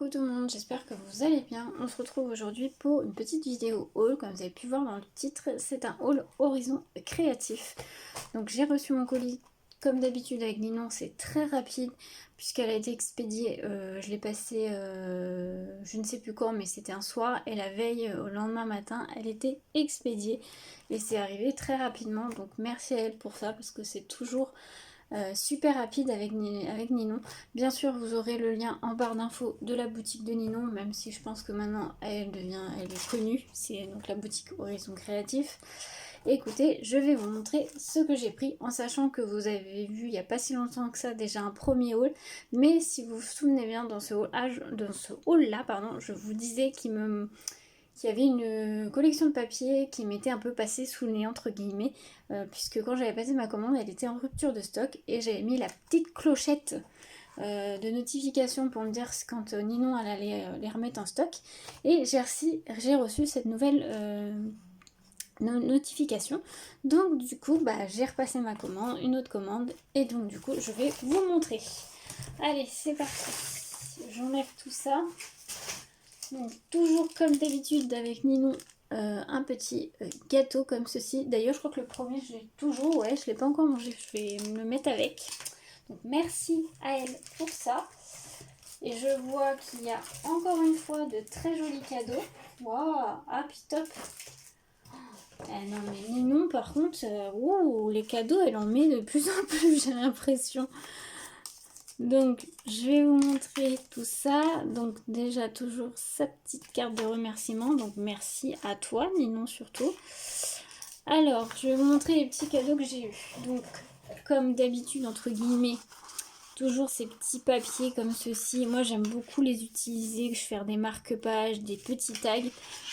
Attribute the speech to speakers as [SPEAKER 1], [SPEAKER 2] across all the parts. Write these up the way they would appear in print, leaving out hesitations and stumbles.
[SPEAKER 1] Coucou tout le monde, j'espère que vous allez bien. On se retrouve aujourd'hui pour une petite vidéo haul. Comme vous avez pu voir dans le titre, c'est un haul Horizon créatif. Donc j'ai reçu mon colis comme d'habitude avec Ninon, c'est très rapide puisqu'elle a été expédiée. Je l'ai passé je ne sais plus quand, mais c'était un soir, et la veille au lendemain matin elle était expédiée et c'est arrivé très rapidement. Donc merci à elle pour ça parce que c'est toujours super rapide avec Ninon. Bien sûr, vous aurez le lien en barre d'infos de la boutique de Ninon, même si je pense que maintenant elle est connue. C'est donc la boutique Horizon Créatif. Écoutez, je vais vous montrer ce que j'ai pris, en sachant que vous avez vu il n'y a pas si longtemps que ça déjà un premier haul. Mais si vous vous souvenez bien, dans ce haul là, je vous disais qu'il y avait une collection de papier qui m'était un peu passée sous le nez entre guillemets, puisque quand j'avais passé ma commande elle était en rupture de stock et j'avais mis la petite clochette de notification pour me dire quand Ninon elle allait les remettre en stock, et j'ai reçu cette nouvelle notification. Donc du coup j'ai repassé ma commande, une autre commande, et donc du coup je vais vous montrer. Allez, c'est parti, j'enlève tout ça. Donc toujours comme d'habitude avec Ninon, un petit gâteau comme ceci. D'ailleurs je crois que le premier je l'ai toujours, ouais, je l'ai pas encore mangé, je vais me le mettre avec. Donc merci à elle pour ça. Et je vois qu'il y a encore une fois de très jolis cadeaux. Waouh, ah puis top. Non mais Ninon par contre, les cadeaux elle en met de plus en plus, j'ai l'impression. Donc je vais vous montrer tout ça. Donc déjà toujours sa petite carte de remerciement, donc merci à toi Ninon surtout. Alors je vais vous montrer les petits cadeaux que j'ai eu. Donc comme d'habitude entre guillemets, toujours ces petits papiers comme ceci. Moi j'aime beaucoup les utiliser, je fais des marque-pages, des petits tags.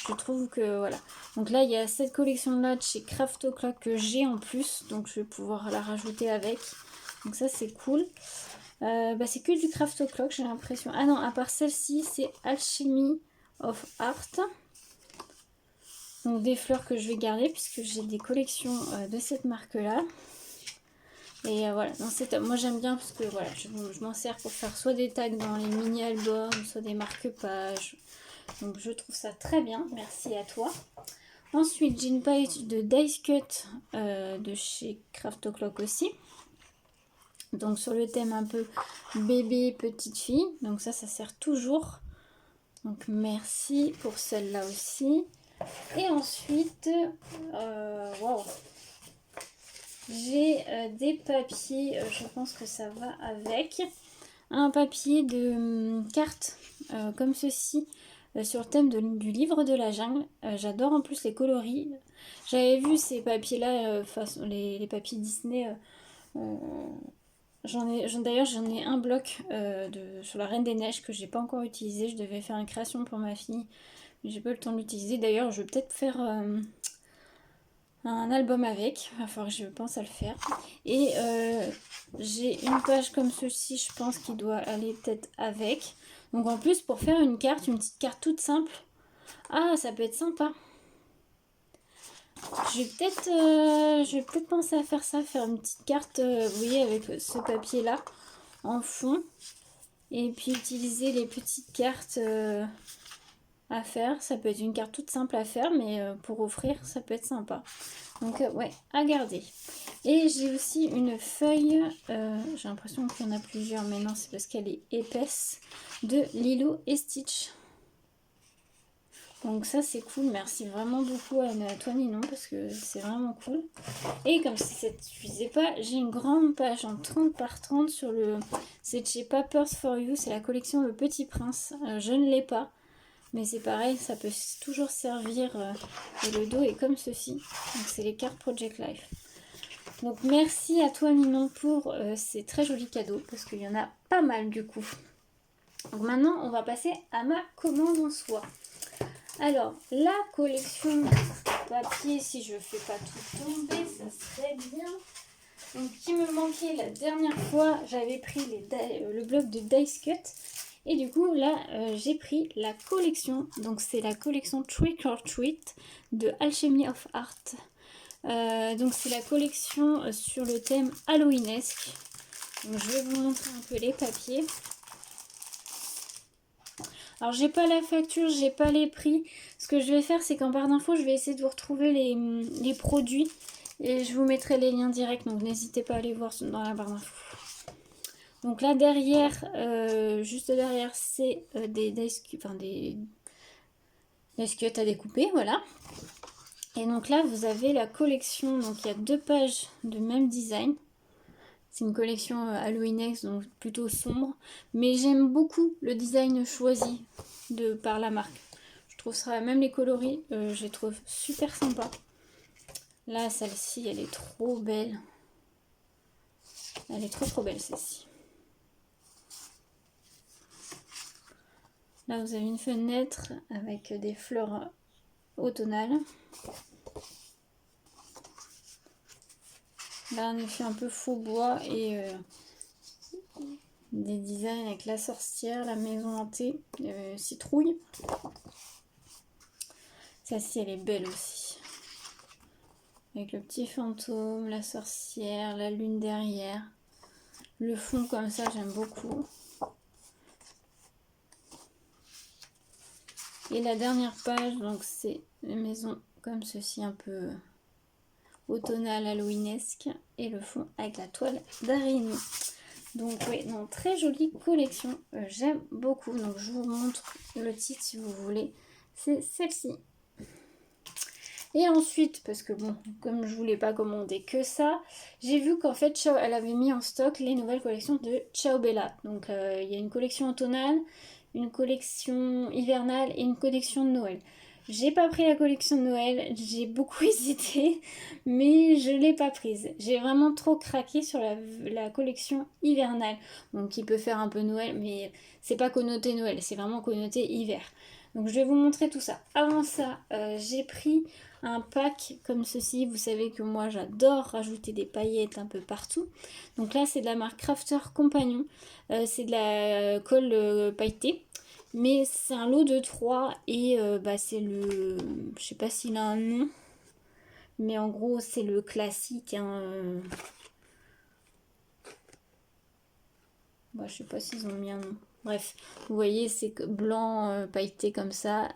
[SPEAKER 1] Je trouve que voilà. Donc là il y a cette collection là de chez Craft O'Clock que j'ai en plus, donc je vais pouvoir la rajouter avec. Donc ça c'est cool. C'est que du Craft O'Clock j'ai l'impression. Ah non, à part celle-ci c'est Alchemy of Art. Donc des fleurs que je vais garder puisque j'ai des collections de cette marque là. Et voilà, moi j'aime bien parce que voilà, je m'en sers pour faire soit des tags dans les mini-albums, soit des marque-pages. Donc je trouve ça très bien, merci à toi. Ensuite j'ai une page de Dice Cut de chez Craft O'Clock aussi. Donc sur le thème un peu bébé, petite fille. Donc ça sert toujours. Donc merci pour celle-là aussi. Et ensuite, wow, j'ai des papiers, je pense que ça va avec. Un papier de cartes comme ceci sur le thème du livre de la jungle. J'adore en plus les coloris. J'avais vu ces papiers-là, les papiers Disney. D'ailleurs j'en ai un bloc sur la Reine des Neiges que j'ai pas encore utilisé. Je devais faire une création pour ma fille, mais j'ai pas eu le temps de l'utiliser. D'ailleurs je vais peut-être faire un album avec, il va falloir que je pense à le faire. Et j'ai une page comme ceci, je pense qu'il doit aller peut-être avec. Donc en plus pour faire une petite carte toute simple, ah ça peut être sympa. Je vais peut-être penser à faire ça, faire une petite carte, vous voyez, avec ce papier là en fond, et puis utiliser les petites cartes à faire. Ça peut être une carte toute simple à faire, mais pour offrir ça peut être sympa. Donc ouais, à garder. Et j'ai aussi une feuille, j'ai l'impression qu'il y en a plusieurs, mais non, c'est parce qu'elle est épaisse, de Lilo et Stitch. Donc ça c'est cool, merci vraiment beaucoup à toi Ninon parce que c'est vraiment cool. Et comme si ça ne suffisait pas, j'ai une grande page en 30 par 30 sur le... C'est de chez Papers for You, c'est la collection Le Petit Prince. Je ne l'ai pas, mais c'est pareil, ça peut toujours servir. Et le dos est comme ceci, donc c'est les cartes Project Life. Donc merci à toi Ninon pour ces très jolis cadeaux, parce qu'il y en a pas mal du coup. Donc maintenant on va passer à ma commande en soi. Alors, la collection papier, si je fais pas tout tomber, ça serait bien. Donc, qui me manquait la dernière fois, j'avais pris le bloc de Dice Cut. Et du coup, là, j'ai pris la collection. Donc, c'est la collection Trick or Treat de Alchemy of Art. Donc, c'est la collection sur le thème Halloweenesque. Donc, je vais vous montrer un peu les papiers. Alors j'ai pas la facture, j'ai pas les prix. Ce que je vais faire, c'est qu'en barre d'infos, je vais essayer de vous retrouver les produits. Et je vous mettrai les liens directs, donc n'hésitez pas à aller voir dans la barre d'infos. Donc là derrière, juste derrière, c'est des dice cuts à découper, voilà. Et donc là, vous avez la collection, donc il y a 2 pages de même design. C'est une collection Halloweenex, donc plutôt sombre. Mais j'aime beaucoup le design choisi par la marque. Je trouve ça, même les coloris, je les trouve super sympas. Là, celle-ci, elle est trop belle. Elle est trop belle, celle-ci. Là, vous avez une fenêtre avec des fleurs automnales. Là, un effet un peu faux bois et des designs avec la sorcière, la maison hantée, citrouille. Celle-ci, elle est belle aussi. Avec le petit fantôme, la sorcière, la lune derrière. Le fond comme ça, j'aime beaucoup. Et la dernière page, donc c'est une maison comme ceci, un peu automnal, halloweenesque. Et le fond avec la toile d'araignée. Donc oui, non, très jolie collection. J'aime beaucoup. Donc je vous montre le titre si vous voulez. C'est celle-ci. Et ensuite, parce que bon, comme je voulais pas commander que ça, j'ai vu qu'en fait, elle avait mis en stock les nouvelles collections de Ciao Bella. Donc il y a une collection automnale, une collection hivernale et une collection de Noël. J'ai pas pris la collection de Noël, j'ai beaucoup hésité, mais je l'ai pas prise. J'ai vraiment trop craqué sur la collection hivernale. Donc qui peut faire un peu Noël, mais c'est pas connoté Noël, c'est vraiment connoté hiver. Donc je vais vous montrer tout ça. Avant ça, j'ai pris un pack comme ceci. Vous savez que moi j'adore rajouter des paillettes un peu partout. Donc là c'est de la marque Crafter Compagnon. C'est de la colle pailletée. Mais c'est un lot de 3 et c'est le... Je sais pas s'il a un nom. Mais en gros c'est le classique. Hein, je sais pas s'ils ont mis un nom. Bref, vous voyez, c'est blanc pailleté comme ça,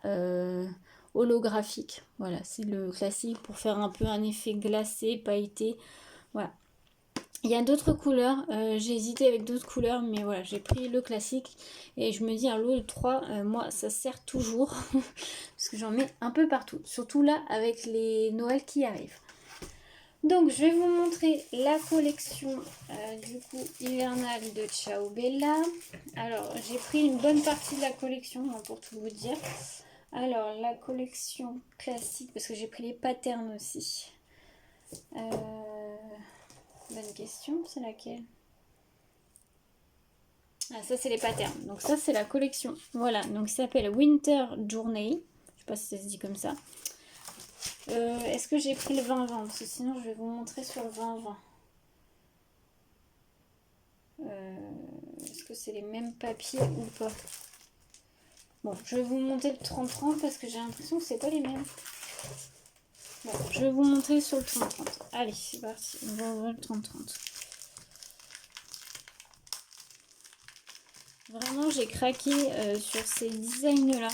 [SPEAKER 1] holographique. Voilà, c'est le classique pour faire un peu un effet glacé, pailleté. Voilà. Il y a d'autres couleurs, j'ai hésité avec d'autres couleurs, mais voilà, j'ai pris le classique. Et je me dis, un lot de 3, moi, ça sert toujours. Parce que j'en mets un peu partout. Surtout là, avec les Noëls qui arrivent. Donc je vais vous montrer la collection du coup hivernale de Ciao Bella. Alors j'ai pris une bonne partie de la collection pour tout vous dire. Alors la collection classique, parce que j'ai pris les patterns aussi. Bonne question, c'est laquelle? Ah, ça c'est les patterns. Donc ça c'est la collection. Voilà, donc ça s'appelle Winter Journey. Je sais pas si ça se dit comme ça. Est-ce que j'ai pris le 20-20? Parce que sinon je vais vous montrer sur le 20-20. Est-ce que c'est les mêmes papiers ou pas? Bon, je vais vous montrer le 30-30 parce que j'ai l'impression que c'est pas les mêmes. Bon, je vais vous montrer sur le 30-30. Allez, c'est parti. On va ouvrir le 30-30. Vraiment, j'ai craqué sur ces designs-là.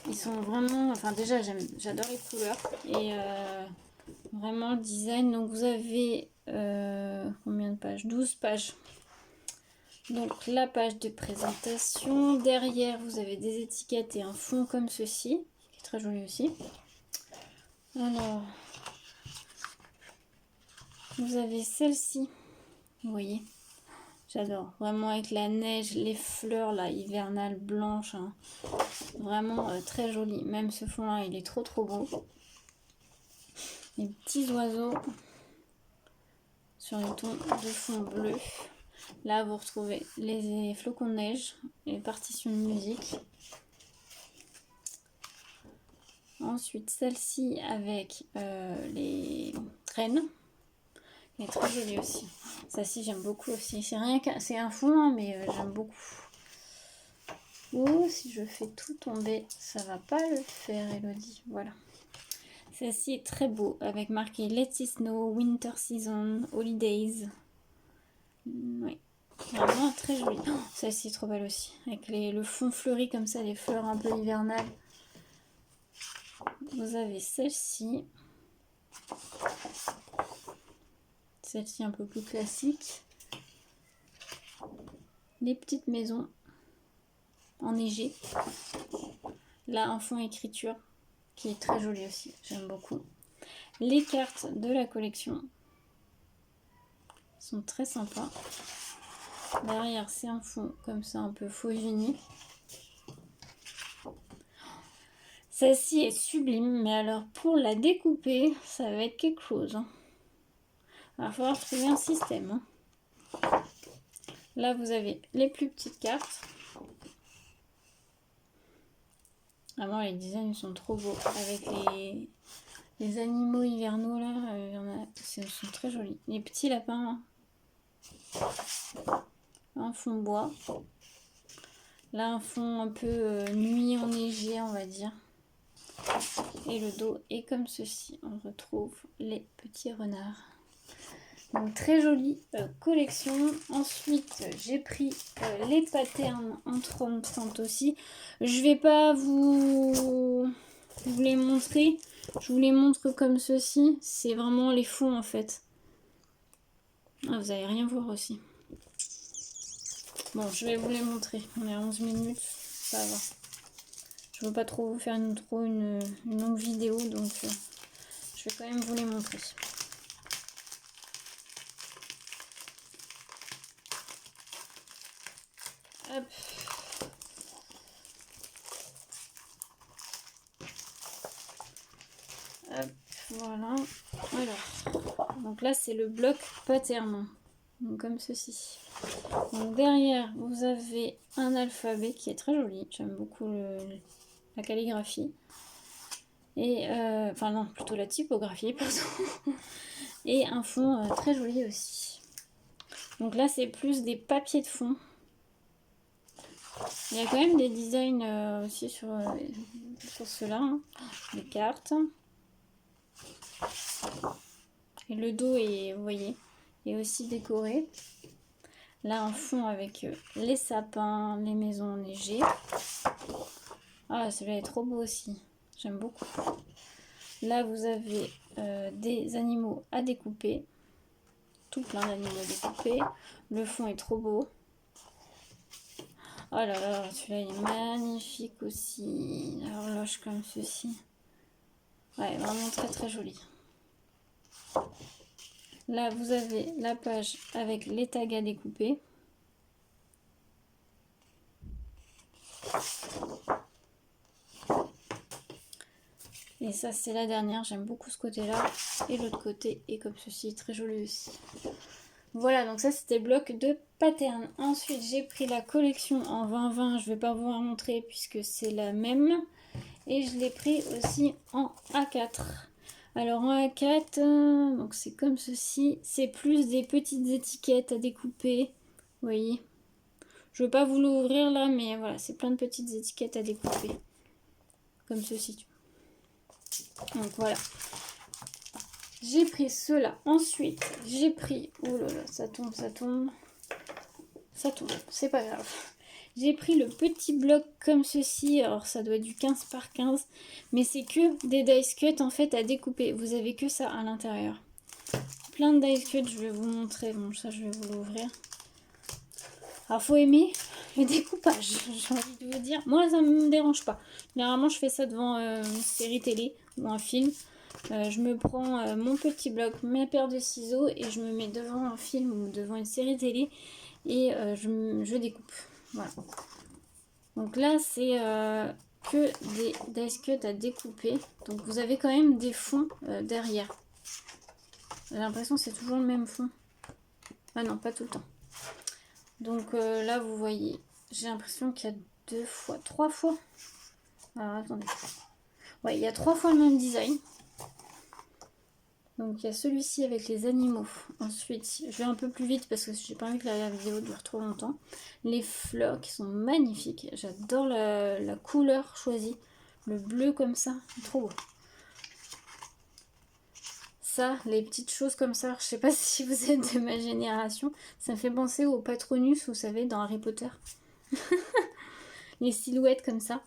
[SPEAKER 1] Ils sont vraiment... Enfin, déjà, j'adore les couleurs. Et vraiment, le design. Donc, vous avez... combien de pages? 12 pages. Donc, la page de présentation. Derrière, vous avez des étiquettes et un fond comme ceci. Qui est très joli aussi. Alors... Vous avez celle-ci. Vous voyez? J'adore. Vraiment avec la neige, les fleurs là, hivernales, blanches. Hein. Vraiment très joli. Même ce fond là, il est trop beau. Les petits oiseaux sur les tons de fond bleu. Là, vous retrouvez les flocons de neige, les partitions de musique. Ensuite, celle-ci avec les graines. Elle est très jolie aussi. Ça-ci, j'aime beaucoup aussi. C'est rien que... C'est un fond, hein, mais j'aime beaucoup. Ou si je fais tout tomber, ça va pas le faire, Elodie. Voilà. Celle-ci est très beau, avec marqué Let It Snow, Winter Season, Holidays. Oui. Vraiment très jolie. Oh, celle-ci est trop belle aussi. Avec le fond fleuri comme ça, les fleurs un peu hivernales. Vous avez celle-ci. Celle-ci un peu plus classique. Les petites maisons enneigées. Là, un fond écriture qui est très joli aussi. J'aime beaucoup. Les cartes de la collection sont très sympas. Derrière, c'est un fond comme ça, un peu faux uni. Celle-ci est sublime, mais alors pour la découper, ça va être quelque chose. Hein. Il va falloir trouver un système. Hein. Là, vous avez les plus petites cartes. Vraiment, les designs sont trop beaux. Avec les animaux hivernaux, là, ils sont très jolis. Les petits lapins. Un fond bois. Là, un fond un peu nuit enneigé, on va dire. Et le dos est comme ceci. On retrouve les petits renards. Donc très jolie collection. Ensuite j'ai pris les patterns en 30-30 aussi. Je vais pas vous les montrer. Je vous les montre comme ceci. C'est vraiment les fonds en fait. Ah, vous allez rien voir aussi. Bon, je vais vous les montrer. On est à 11 minutes. Ça va. Je veux pas trop vous faire une longue vidéo. Donc je vais quand même vous les montrer. Hop. Hop, voilà. Alors, donc là c'est le bloc pattern. Donc comme ceci. Donc derrière vous avez un alphabet qui est très joli. J'aime beaucoup la calligraphie. Et enfin non, plutôt la typographie, pardon. Et un fond très joli aussi. Donc là c'est plus des papiers de fond. Il y a quand même des designs aussi sur ceux-là. Hein. Des cartes. Et le dos est, vous voyez, est aussi décoré. Là un fond avec les sapins, les maisons enneigées. Ah, celui-là est trop beau aussi. J'aime beaucoup. Là vous avez des animaux à découper. Tout plein d'animaux à découper. Le fond est trop beau. Oh là là, celui-là il est magnifique aussi. L'horloge comme ceci. Ouais, vraiment très très joli. Là, vous avez la page avec les tags à découper. Et ça, c'est la dernière. J'aime beaucoup ce côté-là. Et l'autre côté est comme ceci, très joli aussi. Voilà, donc ça c'était le bloc de pattern. Ensuite j'ai pris la collection en 20-20, je vais pas vous la montrer puisque c'est la même. Et je l'ai pris aussi en A4. Alors en A4, donc c'est comme ceci. C'est plus des petites étiquettes à découper. Vous voyez. Je veux pas vous l'ouvrir là, mais voilà, c'est plein de petites étiquettes à découper. Comme ceci. Donc voilà. J'ai pris ceux-là. Ensuite, j'ai pris... Oh là là, ça tombe, ça tombe. Ça tombe, c'est pas grave. J'ai pris le petit bloc comme ceci. Alors, ça doit être du 15 par 15. Mais c'est que des dice cuts, en fait, à découper. Vous avez que ça à l'intérieur. Plein de dice cuts, je vais vous montrer. Bon, ça, je vais vous l'ouvrir. Alors, faut aimer le découpage, j'ai envie de vous dire. Moi, ça me dérange pas. Généralement, je fais ça devant une série télé ou un film. Je me prends mon petit bloc, ma paire de ciseaux et je me mets devant un film ou devant une série télé et je découpe. Voilà. Donc là, c'est que des dice cuts à découper. Donc vous avez quand même des fonds derrière. J'ai l'impression que c'est toujours le même fond. Ah non, pas tout le temps. Donc là, vous voyez, j'ai l'impression qu'il y a 3 fois. Alors attendez. Ouais, il y a 3 fois le même design. Donc il y a celui-ci avec les animaux. Ensuite, je vais un peu plus vite parce que j'ai pas envie que la vidéo dure trop longtemps. Les fleurs qui sont magnifiques. J'adore la couleur choisie. Le bleu comme ça, trop beau. ça, les petites choses comme ça. Je sais pas si vous êtes de ma génération. Ça me fait penser au Patronus, vous savez, dans Harry Potter. Les silhouettes comme ça.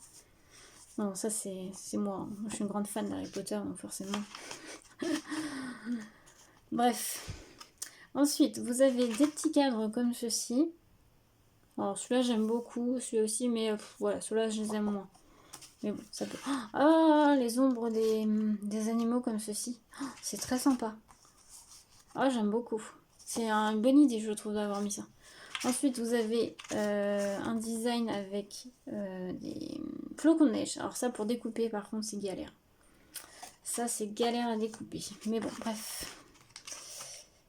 [SPEAKER 1] Non, ça c'est moi. Moi. Je suis une grande fan d'Harry Potter, donc forcément. Bref. Ensuite, vous avez des petits cadres comme ceci. Alors celui-là j'aime beaucoup, celui-là aussi, mais voilà, ceux-là je les aime moins. Mais bon, ça peut... Ah, les ombres des animaux comme ceci. Oh, c'est très sympa. Ah, j'aime beaucoup. C'est une bonne idée, je trouve, d'avoir mis ça. Ensuite, vous avez un design avec des flocons de neige. Alors ça, pour découper, par contre, c'est galère. Ça, c'est galère à découper. Mais bon, bref.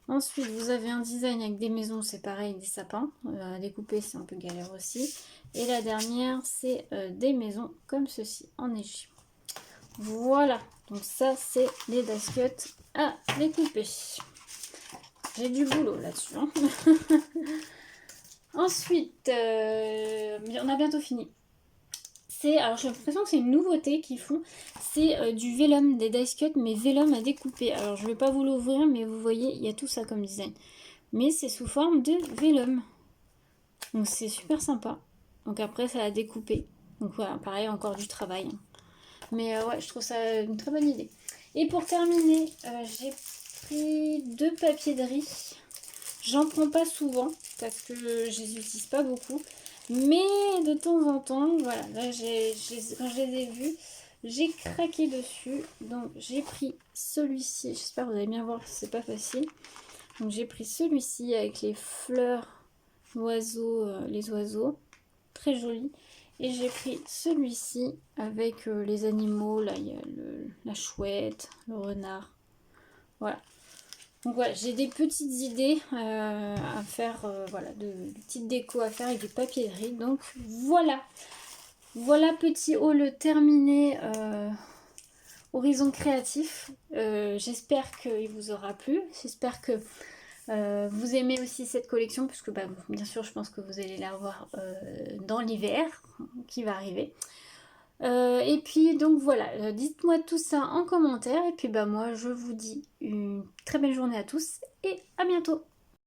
[SPEAKER 1] Ensuite, vous avez un design avec des maisons, c'est pareil, des sapins. À découper, c'est un peu galère aussi. Et la dernière, c'est des maisons comme ceci, enneigées. Voilà. Donc ça, c'est les dice cuts à découper. J'ai du boulot là-dessus. Hein. Ensuite, on a bientôt fini. Alors j'ai l'impression que c'est une nouveauté qu'ils font. C'est du vellum, des dice cuts, mais vellum à découper. Alors je ne vais pas vous l'ouvrir, mais vous voyez, il y a tout ça comme design. Mais c'est sous forme de vellum. Donc c'est super sympa. Donc après, ça a découpé. Donc voilà, pareil, encore du travail. Mais ouais, je trouve ça une très bonne idée. Et pour terminer, j'ai pris 2 papiers de riz. J'en prends pas souvent parce que je les utilise pas beaucoup. Mais de temps en temps, voilà, là quand je les ai vus, j'ai craqué dessus. Donc j'ai pris celui-ci. J'espère que vous allez bien voir que c'est pas facile. Donc j'ai pris celui-ci avec les fleurs, les oiseaux. Très joli. Et j'ai pris celui-ci avec les animaux. Là, il y a la chouette, le renard. Voilà. Donc voilà, j'ai des petites idées à faire, voilà, de petites déco à faire avec du papier de riz. Donc voilà. Voilà, petit haul terminé. Horizon créatif. J'espère qu'il vous aura plu. J'espère que vous aimez aussi cette collection, puisque bah, bien sûr, je pense que vous allez la voir dans l'hiver qui va arriver. Et puis donc voilà, dites-moi tout ça en commentaire. Et puis bah moi, je vous dis une très belle journée à tous et à bientôt.